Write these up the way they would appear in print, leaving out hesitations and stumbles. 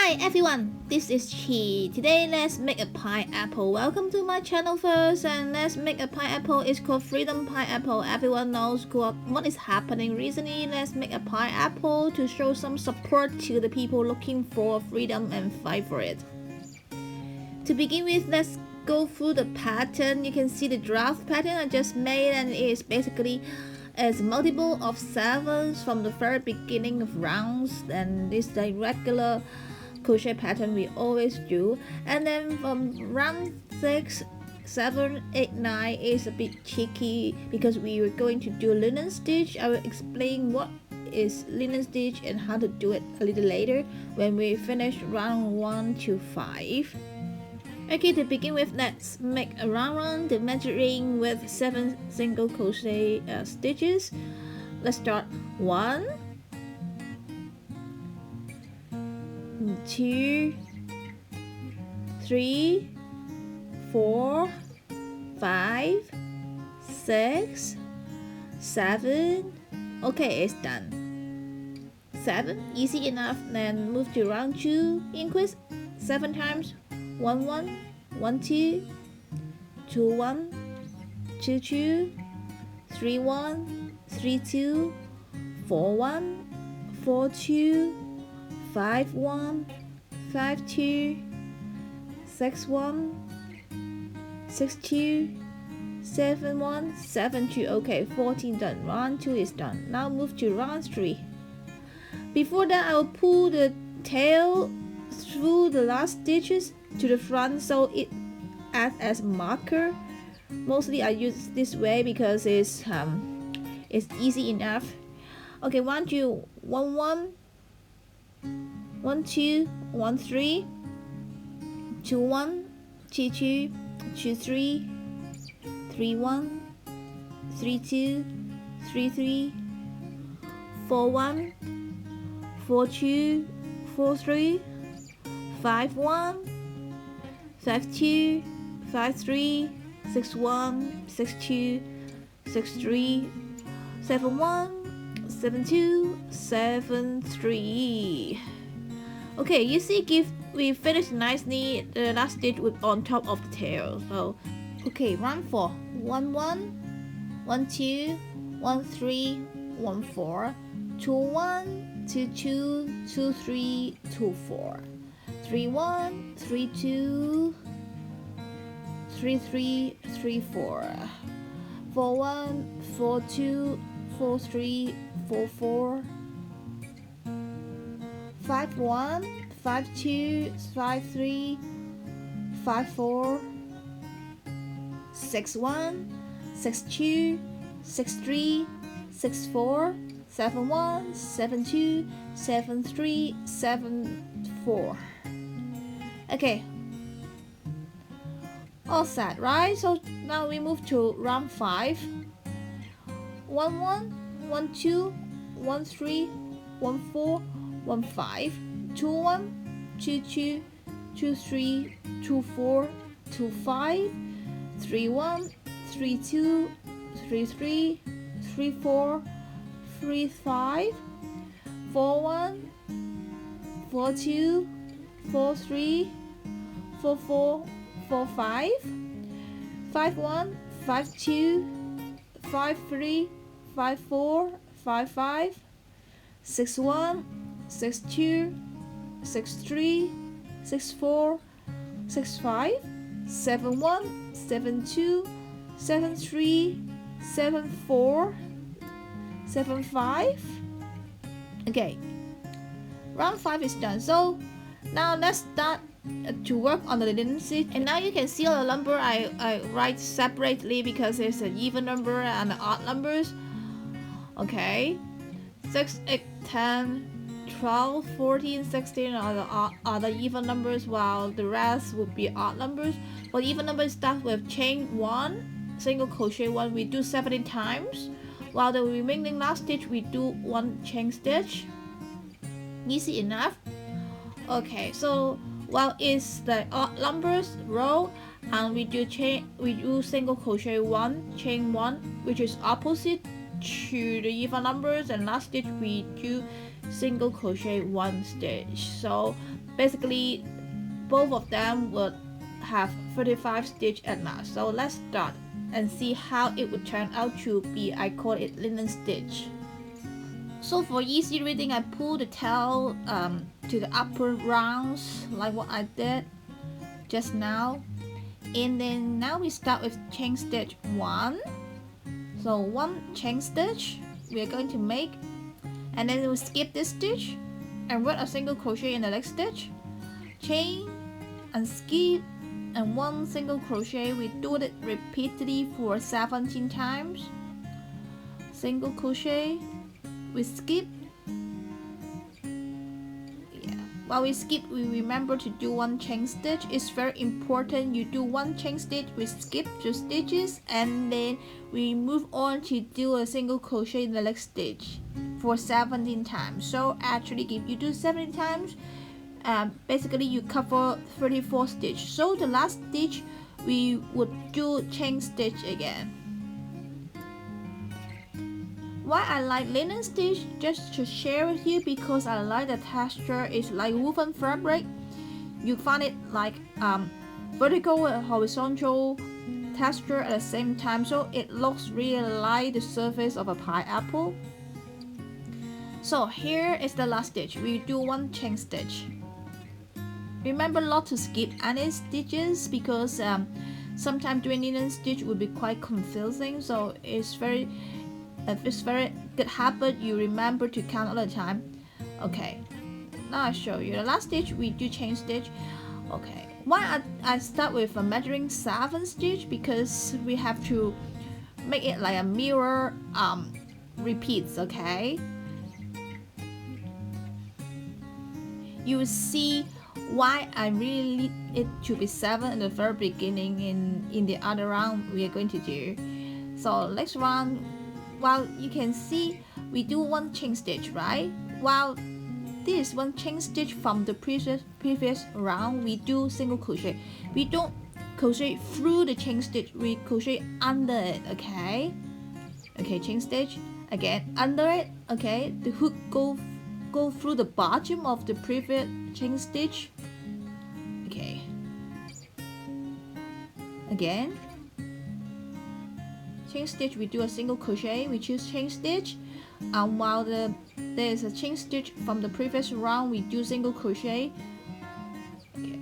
Hi everyone, this is Chi. Today let's make a pineapple. Welcome to my channel first, and let's make a pineapple. It's called Freedom Pineapple. Everyone knows what is happening recently. Let's make a pineapple to show some support to the people looking for freedom and fight for it. To begin with, let's go through the pattern. You can see the draft pattern I just made, and it is basically as multiple of 7s from the very beginning of rounds, and this is the regular crochet pattern we always do. And then from round 6, 7, 8, 9 is a bit tricky because we were going to do linen stitch. I will explain what is linen stitch and how to do it a little later when we finish round 1 to 5. Okay, to begin with, let's make a round one, the measuring with 7 single crochet stitches. Let's start 1, 2, 3, 4, 5, 6, 7. Okay, it's done. 7, easy enough. Then move to round 2, increase 7 times. 1 1 1 2 2 1 2 2 3 1 3 2 4 1 4 2 5 1 5 2 6 1 6 2 7 1 7 2. Okay, 14 done. Round 2 is done. Now move to round 3. Before that, I will pull the tail through the last stitches to the front so it acts as marker. Mostly I use this way because it's easy enough. Okay, 1 2 1 1 1 2 1 3 2 1 2 2 2 3 3 1 3 2 3 3 4 1 4 2 4 3 5 1 5 2 5 3 6 1 6 2 6 3 7 1 7 2 7 3. Okay, you see, we finished nicely the last stitch with on top of the tail. So okay, round 4, 1 1 1 2 1 3 1 4 2 1 2 2 2 3 2 4 3 1 3 2 3 3 3 4 4 1 4 2 4 3 4 4 5 1 5 2 5 3 5 4 6 1 6 2 6 3 6 4 7 1 7 2 7 3 7 4. Okay, all set, right? So now we move to round 5. 1 1 1 2 1 3 1 4 1 5 2 1 2 2 2 3 2 4 2 5 3 1 3 2 3 3 3 4 3 5 4 1 4 2 4 3 4 4 4 5 5 1 5 2 5 3 5 4 5 5 6 1 6 2 6 3 6 4 6 5 7 1 7 2 7 3 7 4 7 5. Okay, round 5 is done. So now let's start to work on the linen stitch. And now you can see all the number I write separately because there's an even number and the odd numbers. Okay, 6 8 10 12 14 16 are the even numbers, while the rest would be odd numbers. For even numbers start with chain 1 single crochet 1, we do 17 times, while the remaining last stitch we do 1 chain stitch. Easy enough. Okay, so while it's the odd numbers row, and we do single crochet 1 chain 1, which is opposite to the even numbers, and last stitch we do single crochet 1 stitch. So basically both of them would have 35 stitch at last. So let's start and see how it would turn out to be. I call it linen stitch. So for easy reading, I pull the tail to the upper rounds like what I did just now, and then now we start with chain stitch 1. So 1 chain stitch we are going to make, and then we'll skip this stitch and work a single crochet in the next stitch, chain and skip, and 1 single crochet. We do it repeatedly for 17 times. Single crochet, we skip. While we skip, we remember to do 1 chain stitch. It's very important. You do 1 chain stitch, we skip 2 stitches, and then we move on to do a single crochet in the next stitch for 17 times. So actually, if you do 17 times, basically you cover 34 stitch. So the last stitch we would do chain stitch again. Why I like linen stitch, just to share with you, because I like the texture. It's like woven fabric. You find it like vertical and horizontal texture at the same time, so it looks really like the surface of a pineapple. So here is the last stitch. We do 1 chain stitch. Remember not to skip any stitches, because sometimes doing linen stitch would be quite confusing. So it's very good habit. You remember to count all the time. Okay, now I show you the last stitch. We do chain stitch. Okay, why I start with a measuring 7 stitch, because we have to make it like a mirror repeats. Okay, you will see why I really need it to be 7 in the very beginning. In the other round we are going to do. So next round, while you can see we do 1 chain stitch, right? While this 1 chain stitch from the previous round, we do single crochet. We don't crochet through the chain stitch, we crochet under it. Okay, chain stitch again under it. Okay, the hook go through the bottom of the previous chain stitch. Okay, again chain stitch, we do a single crochet, we choose chain stitch, and while there is a chain stitch from the previous round, we do single crochet. Okay,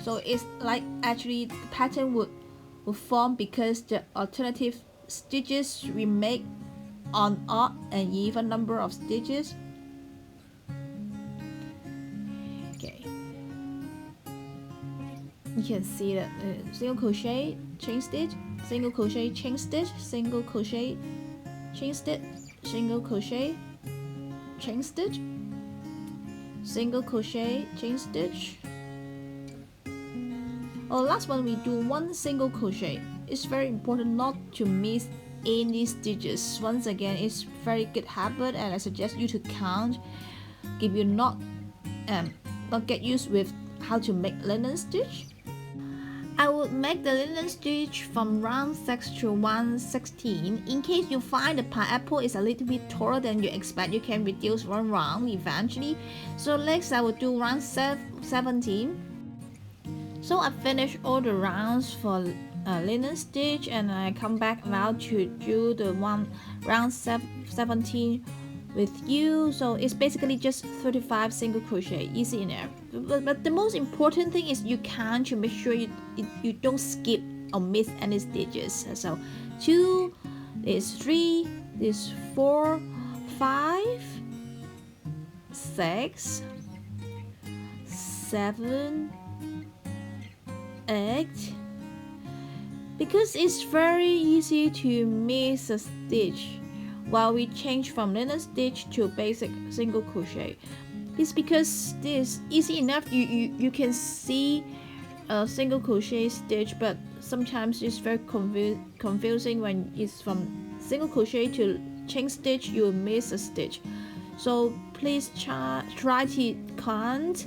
so it's like actually the pattern would form, because the alternative stitches we make on odd and even number of stitches. Okay, you can see that single crochet, chain stitch, single crochet, chain stitch, single crochet, chain stitch, single crochet, chain stitch, single crochet, chain stitch. Last one, we do 1 single crochet. It's very important not to miss any stitches. Once again, it's very good habit, and I suggest you to count if you not get used with how to make linen stitch. I would make the linen stitch from round 6 to round 16. In case you find the pineapple is a little bit taller than you expect, you can reduce 1 round eventually. So next I will do round 17. So I finished all the rounds for linen stitch, and I come back now to do the round 17 with you. So it's basically just 35 single crochet, easy enough. But the most important thing is you count to make sure you don't skip or miss any stitches. So 2, there's 3, there's 4, 5, 6, 7, 8. Because it's very easy to miss a stitch while we change from linen stitch to basic single crochet. It's because this easy enough. You can see a single crochet stitch, but sometimes it's very confusing when it's from single crochet to chain stitch. You miss a stitch. So please try to count,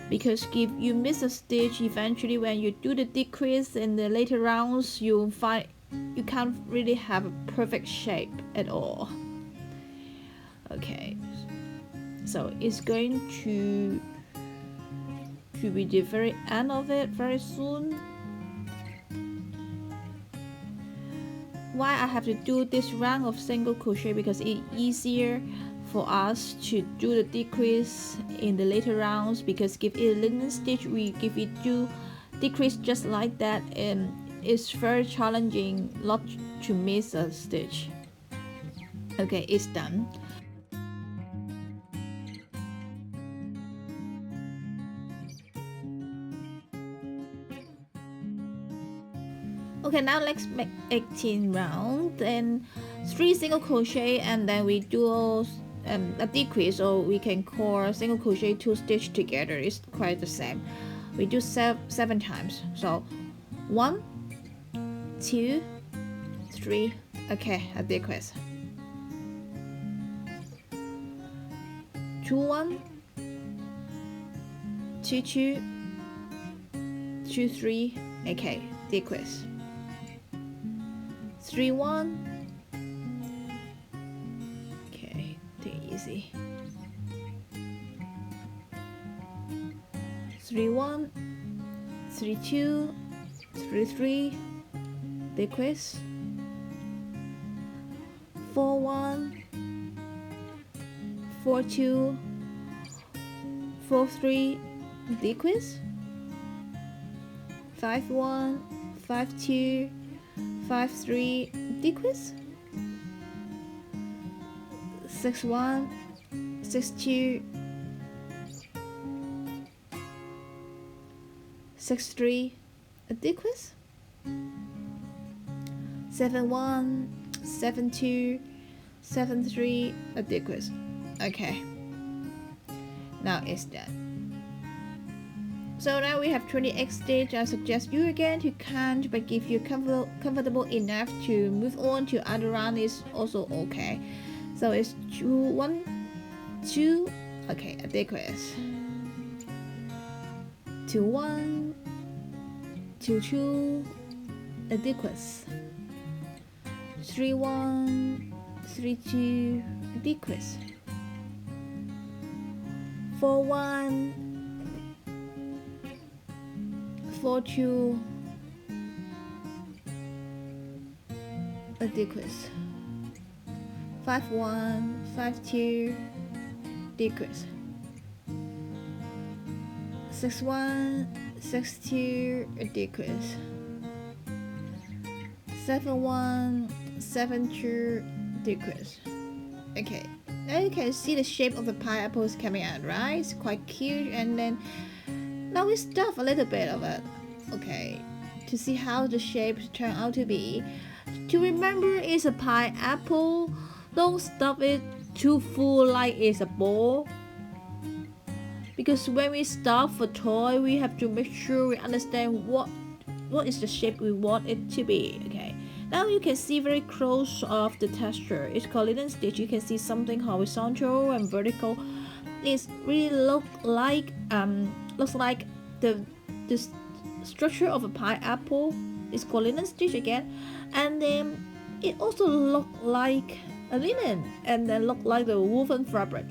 because if you miss a stitch, eventually when you do the decrease in the later rounds, you'll find you can't really have a perfect shape at all. Okay, So it's going to be the very end of it very soon. Why I have to do this round of single crochet? Because it's easier for us to do the decrease in the later rounds, because give it a linen stitch, we give it two decrease just like that, and it's very challenging not to miss a stitch. Okay, it's done. Okay, now let's make 18 rounds and 3 single crochet, and then we do a decrease, or we can call single crochet 2 stitch together. It's quite the same. We do 7 times. So 1, 2, 3. Okay, a decrease. 2, 1, 2, 2, 2, 3. Okay, decrease. 3, 1. Okay, take it easy. 3, 1, 3, 2, 3, 3, decrease. 4, 1, 4, 2, 4, 3, decrease. 5, 1, 5, 2, 5, 3, decrease. 6, 1, 6, 2, 6, 3, a decrease. 7, 1, 7, 2, 7, 3, a decrease. Okay, now it's done. So now we have 28 stitches. I suggest you again to count, but if you're comfortable enough to move on to other round is also okay. So it's 2, 1, 2. Okay, a decrease. 2, 1, 2, 2, a decrease. 3, 1, 3, 2, a decrease. 4, 1, 4, 2, a decrease. 5, 1, 5, 2, decrease. 6, 1, 6, 2, a decrease. 7, 1, 7, 2, decrease. Okay, now you can see the shape of the pineapple is coming out, right? It's quite cute. And then now we stuff a little bit of it, okay, to see how the shapes turn out to be. To remember, it's a pineapple. Don't stuff it too full like it's a ball, because when we stuff a toy, we have to make sure we understand what is the shape we want it to be. Okay, now you can see very close of the texture. It's called linen stitch. You can see something horizontal and vertical. It really looks like the structure of a pineapple. It's called linen stitch again, and then it also look like a linen, and then look like the woven fabric.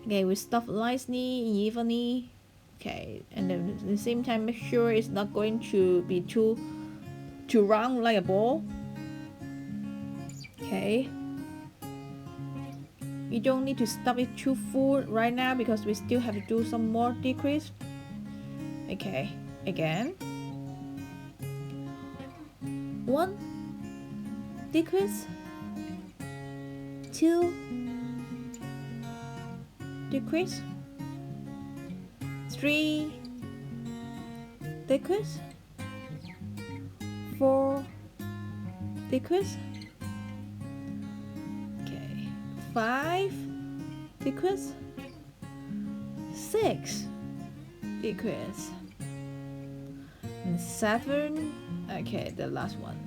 Okay, we stuff nicely, evenly. Okay, and then at the same time, make sure it's not going to be too round like a ball. Okay. You don't need to stuff it too full right now, because we still have to do some more decrease. Okay, again. 1, decrease. 2, decrease. 3, decrease. 4, decrease. 5, decrease. 6, decrease. And 7. Okay, the last one.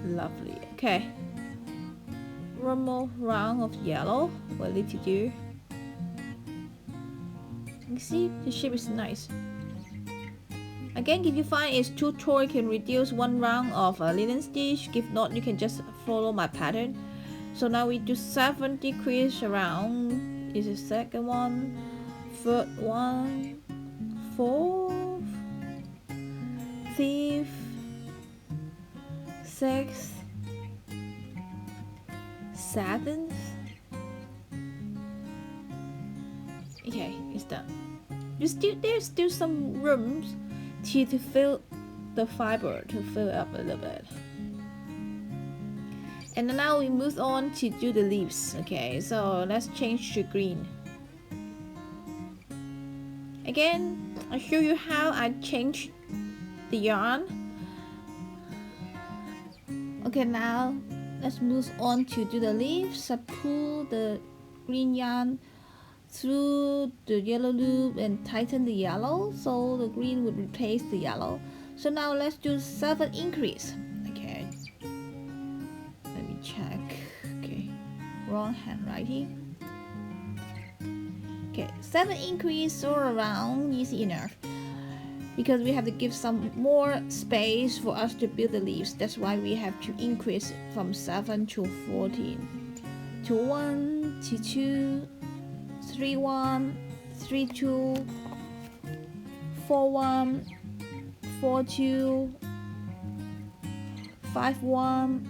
Lovely. Okay, one more round of yellow. What we need to do. You see, the shape is nice. Again, if you find it's too tall, you can reduce one round of linen stitch. If not, you can just follow my pattern. So now we do 7 decrease around. Is the second one, third one, fourth, fifth, sixth, seventh. Okay, it's done. There's still some rooms to fill the fiber, to fill up a little bit. And now we move on to do the leaves. Okay, so let's change to green. Again, I'll show you how I change the yarn. Okay, now let's move on to do the leaves. I pull the green yarn through the yellow loop and tighten the yellow, so the green would replace the yellow. So now let's do 7 increase. Okay, let me check. Okay, wrong handwriting. Okay, 7 increase all around, easy enough, because we have to give some more space for us to build the leaves. That's why we have to increase it from 7 to 14 to 1 to 2, 3 1, 3 2, 4 1, 4 2, 5 1,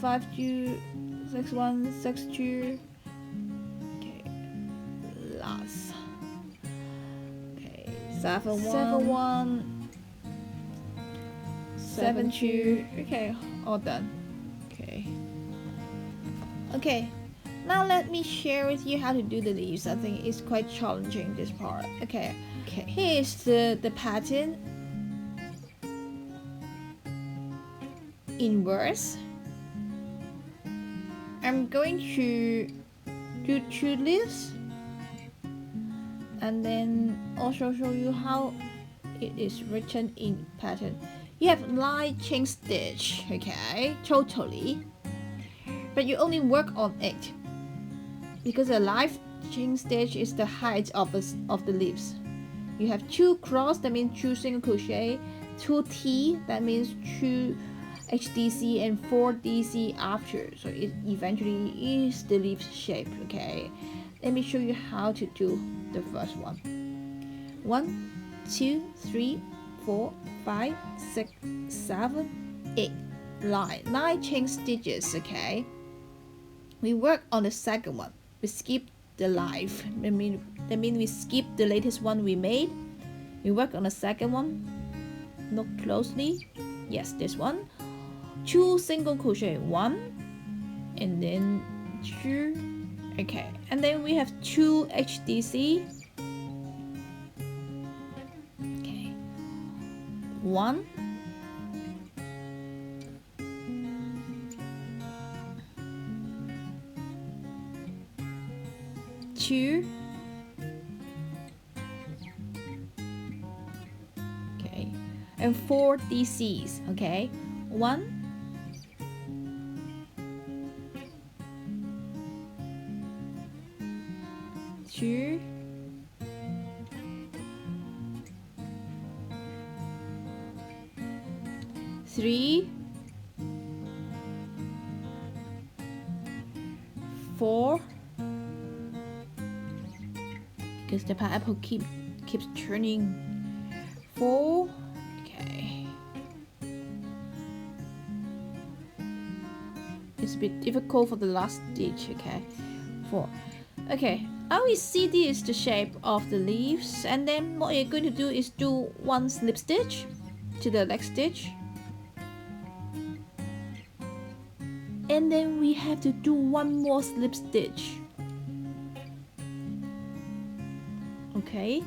5 2, 6 1, 6 2. Okay, last. Okay, 7 1, 7 2. Okay, all done. Okay. Now let me share with you how to do the leaves. I think it's quite challenging, this part. Okay. Here's the pattern in verse. I'm going to do 2 leaves and then also show you how it is written in pattern. You have 9 chain stitch, okay, totally, but you only work on 8. Because a live chain stitch is the height of the leaves. You have 2 cross, that means 2 single crochet, 2 T, that means 2 HDC, and 4 DC after. So it eventually is the leaf shape. Okay, let me show you how to do the first one. 1, 2, 3, 4, 5, 6, 7, 8, 9 chain stitches. Okay, we work on the second one. We skip the live. That means we skip the latest one we made. We work on the second one. Look closely. Yes, this one. 2 single crochet, 1, and then 2. Okay, and then we have 2 HDC. Okay, 1. 2. Okay, and 4 DCs. Okay, 1, 2, 3, 4. Because the pineapple keeps turning. 4. Okay, it's a bit difficult for the last stitch. Okay, 4. Okay, now we see this is the shape of the leaves, and then what you're going to do is do 1 slip stitch to the next stitch, and then we have to do 1 more slip stitch. Okay,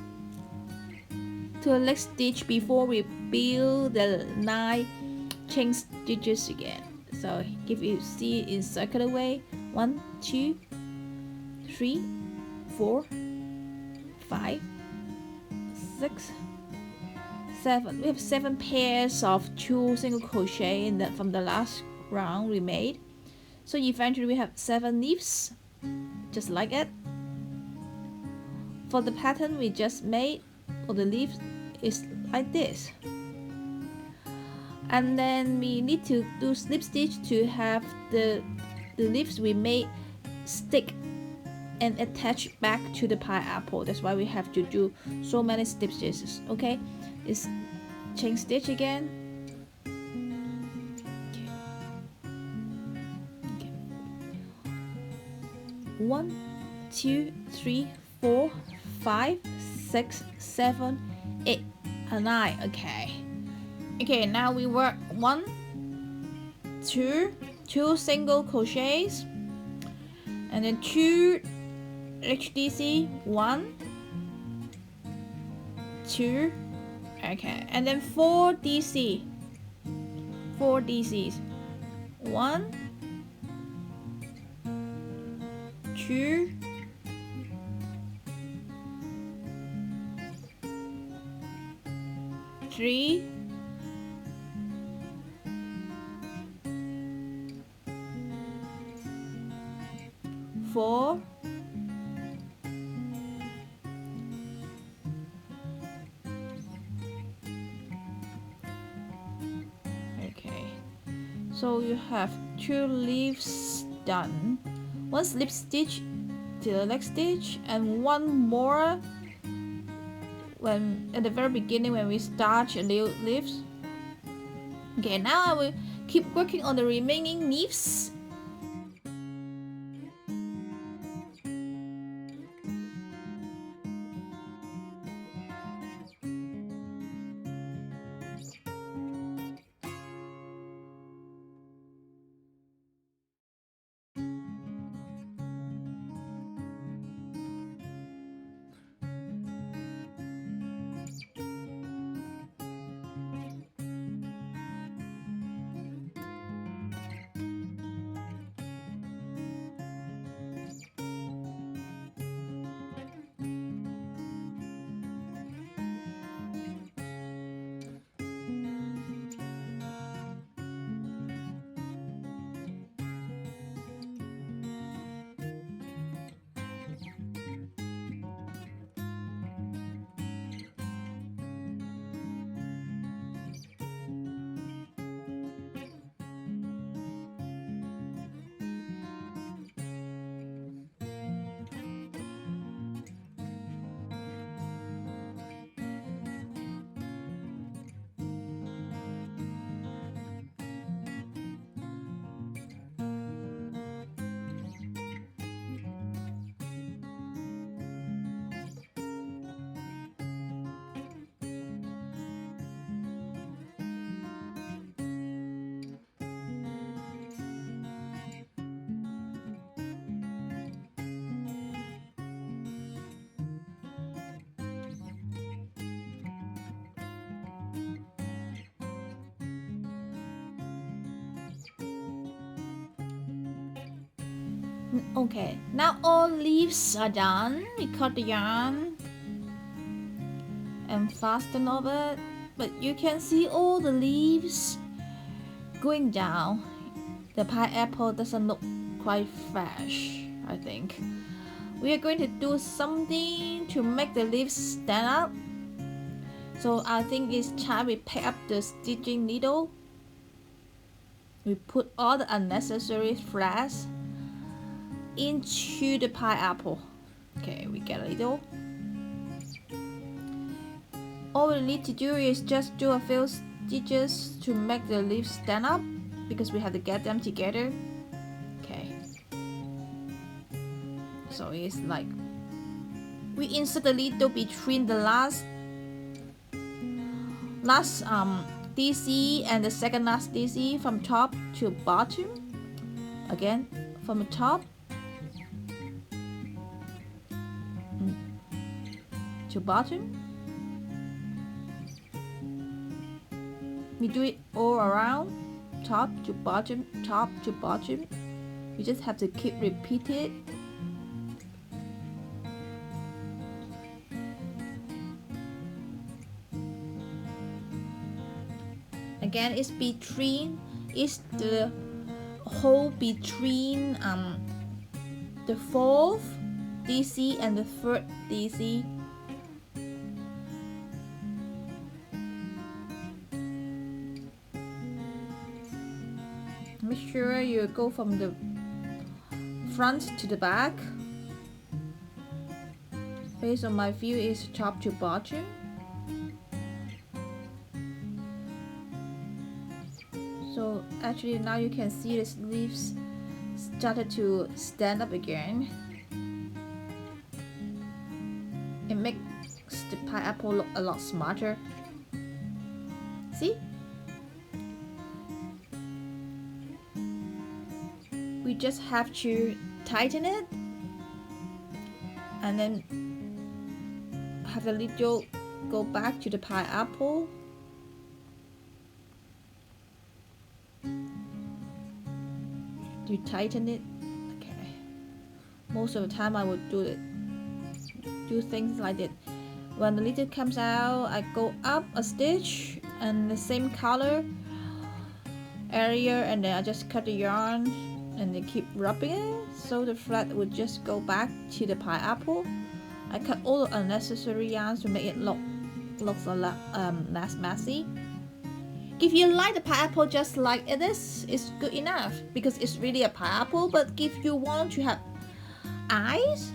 to the next stitch before we build the 9 chain stitches again. So if you see in circular way, 1, 2, 3, 4, 5, 6, 7. We have 7 pairs of 2 single crochet in that from the last round we made. So eventually we have 7 leaves, just like it. For the pattern we just made, for the leaves is like this. And then we need to do slip stitch to have the the leaves we made stick and attach back to the pineapple. That's why we have to do so many stitches. Okay, it's chain stitch again. Okay. 1, 2, 3, 4, 5, 6, 7, 8, and 9. Okay, now we work 1, 2 single crochets, and then 2 HDC, 1, 2, okay, and then 4 DC, 4 DCs, 1, 2, 3, 4, 'kay. So you have 2 leaves done. 1 slip stitch to the next stitch, and 1 more when at the very beginning when we start a new leaves. Okay, now I will keep working on the remaining leaves. Okay, now all leaves are done. We cut the yarn and fasten over it, but you can see all the leaves going down. The pineapple doesn't look quite fresh, I think. We are going to do something to make the leaves stand up. So I think it's time we pick up the stitching needle. We put all the unnecessary threads into the pineapple. Okay, we get a needle. All we need to do is just do a few stitches to make the leaves stand up, because we have to get them together. Okay, so it's like we insert the needle between the last DC and the second last DC, from top to bottom. Again, from the top to bottom. We do it all around, top to bottom, top to bottom. You just have to keep repeating. Again, it's the hole between the 4th DC and the 3rd DC. Make sure you go from the front to the back. Based on my view is top to bottom. So actually now you can see the sleeves started to stand up again. It makes the pineapple look a lot smarter. See? We just have to tighten it and then have the little go back to the pineapple. You tighten it. Okay. Most of the time I would do things like that. When the little comes out, I go up a stitch and the same color area, and then I just cut the yarn and then keep rubbing it so the thread would just go back to the pineapple. I cut all the unnecessary yarns to make it look a lot less messy. If you like the pineapple just like it is, it's good enough because it's really a pineapple. But if you want to have eyes,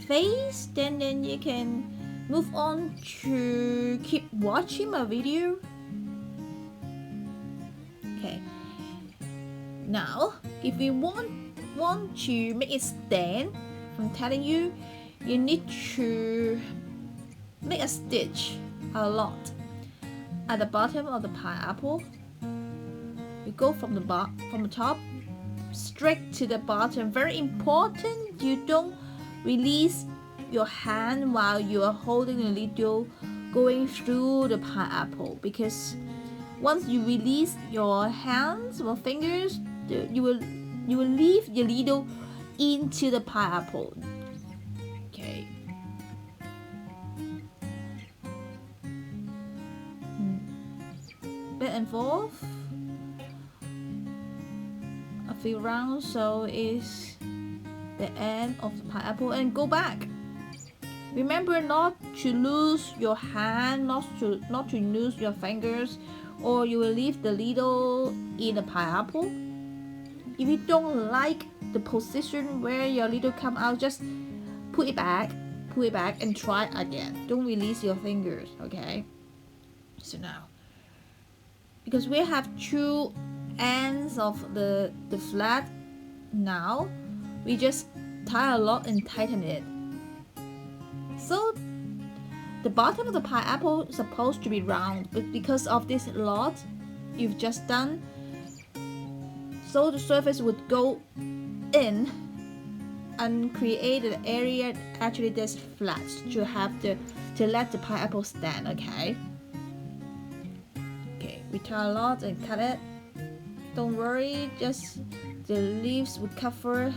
face, then you can move on to keep watching my video. Okay. Now, if you want to make it stand, I'm telling you, you need to make a stitch a lot at the bottom of the pineapple. You go from the top straight to the bottom. Very important, you don't release your hand while you are holding the needle going through the pineapple, because once you release your hands or fingers, you will leave your needle into the pineapple. Okay. Back and forth a few rounds, so is the end of the pineapple, and go back. Remember not to lose your hand, not to lose your fingers, or you will leave the needle in the pineapple. If you don't like the position where your needle come out, just put it back and try again. Don't release your fingers, okay? So now, because we have two ends of the flat, now we just tie a knot and tighten it. So the bottom of the pineapple is supposed to be round, but because of this knot you've just done, so the surface would go in and create an area actually that's flat to let the pineapple stand. Okay, we tie a knot and cut it. Don't worry, just the leaves would cover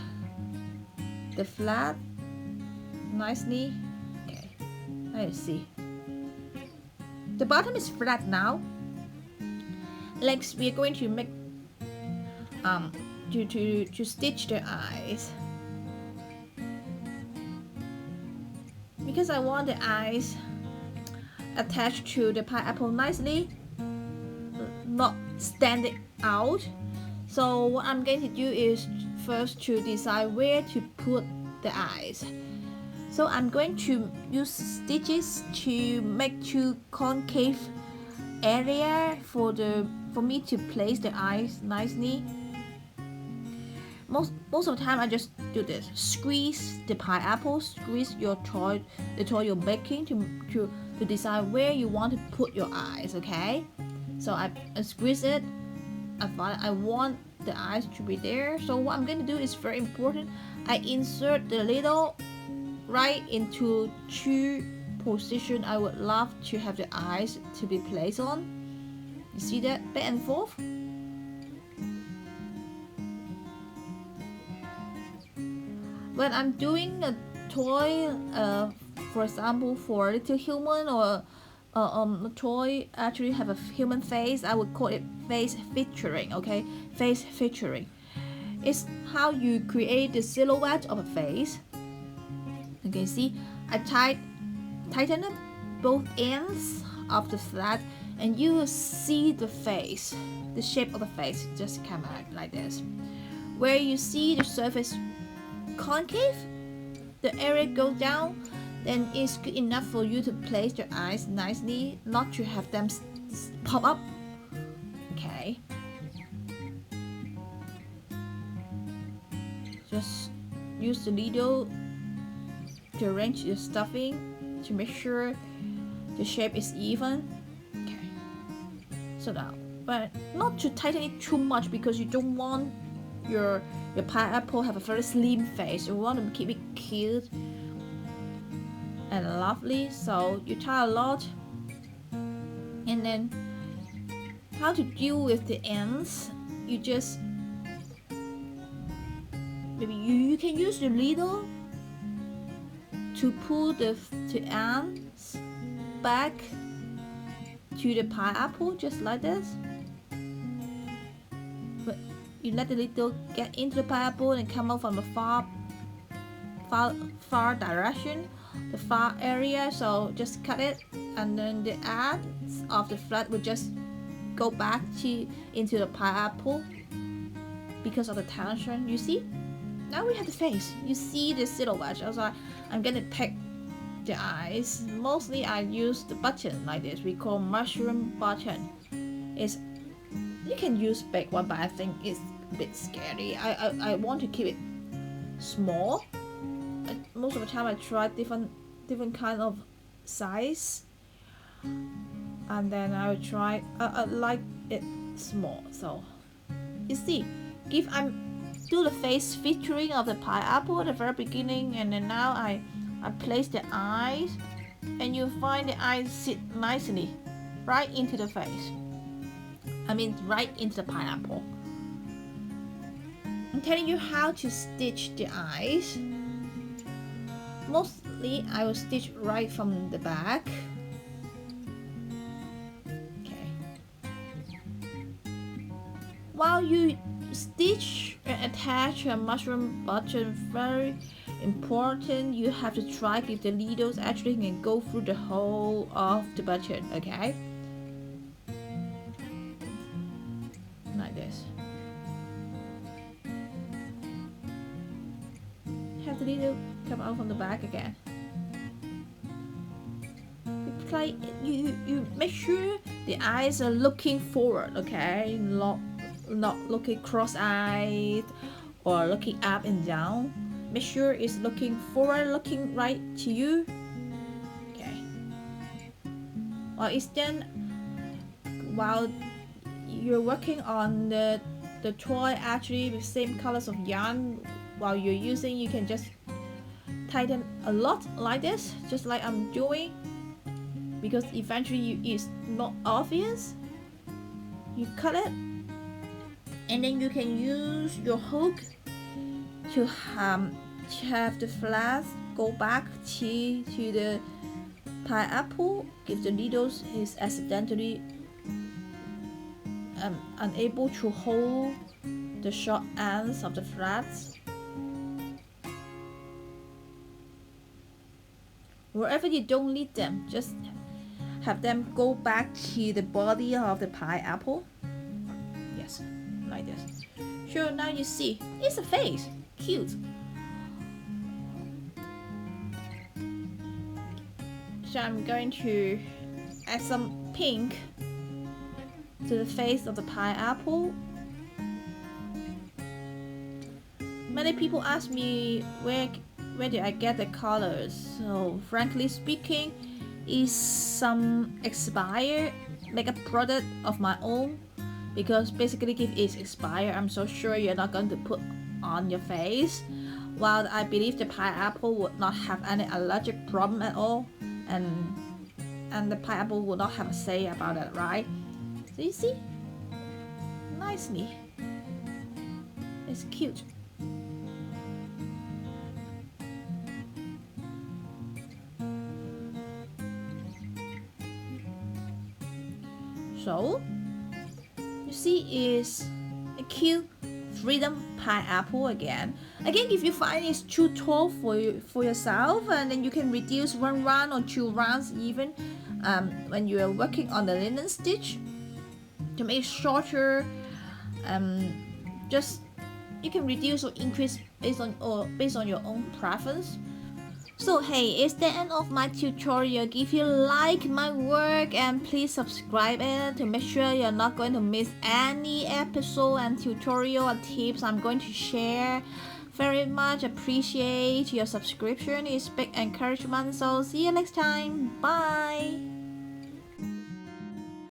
the flat nicely. Okay, now you see the bottom is flat now. Next we are going to make to stitch the eyes, because I want the eyes attached to the pineapple nicely, not standing out. So what I'm going to do is first to decide where to put the eyes. So I'm going to use stitches to make two concave area for me to place the eyes nicely. Most of the time I just do this. Squeeze the pineapple, squeeze the toy you're making to decide where you want to put your eyes. Okay, so I squeeze it. I want the eyes to be there. So what I'm going to do is very important. I insert the needle right into two positions I would love to have the eyes to be placed on. You see that? Back and forth. When I'm doing a toy, for example, for a little human, or a toy actually have a human face, I would call it face featuring. Okay, face featuring. It's how you create the silhouette of a face. Okay, see, I tighten up both ends of the flat, and you will see the face, the shape of the face just come out like this. Where you see the surface concave, the area goes down, then it's good enough for you to place your eyes nicely, not to have them pop up. Okay. Just use the needle to arrange your stuffing to make sure the shape is even. Okay. So now, but not to tighten it too much because you don't want your pineapple have a very slim face. You want to keep it cute and lovely. So you tie a lot, and then how to deal with the ends? You just maybe you can use the needle to pull the ends back to the pineapple, just like this. But you let the needle get into the pineapple and come out from the far direction, the far area. So just cut it, and then the ends of the flat will just go back into the pineapple because of the tension. You see? Now we have the face. You see the silhouette. Also, I'm gonna pick the eyes. Mostly I use the button like this. We call mushroom button. You can use big one, but I think it's a bit scary. I want to keep it small. Most of the time I try different kind of size, and then I will try I like it small. So you see, if I'm do the face featuring of the pineapple at the very beginning, and then now I place the eyes, and you find the eyes sit nicely right into the face. I mean right into the pineapple. I'm telling you how to stitch the eyes. Mostly I will stitch right from the back. Okay. While you stitch and attach a mushroom button, very important, you have to try if the needles actually can go through the hole of the button. Okay, like this. Have the needle come out from the back again. Like you make sure the eyes are looking forward. Okay, not looking cross-eyed or looking up and down. Make sure it's looking forward, looking right to you. Okay. While you're working on the toy, actually with same colors of yarn, while you're using, you can just tighten a lot like this, just like I'm doing, because eventually it's not obvious. You cut it, and then you can use your hook to have the flat go back to the pineapple if the needles is accidentally unable to hold the short ends of the flats. Wherever you don't need them, just have them go back to the body of the pineapple. Yes, like this. Sure, now you see, it's a face. Cute. So I'm going to add some pink to the face of the pineapple. Many people ask me where did I get the colors. So frankly speaking, it's some expired makeup product of my own, because basically if it's expired, I'm so sure you're not going to put on your face. While I believe the pineapple would not have any allergic problem at all, and the pineapple will not have a say about it, right? So you see, nicely, it's cute. So you see, is a cute freedom pineapple again. If you find it's too tall for yourself, and then you can reduce 1 round or 2 rounds even when you are working on the linen stitch to make it shorter. Just you can reduce or increase based on your own preference. So hey, it's the end of my tutorial. If you like my work, and please subscribe it to make sure you're not going to miss any episode and tutorial or tips I'm going to share. Very much appreciate your subscription. It's big encouragement. So see you next time. Bye.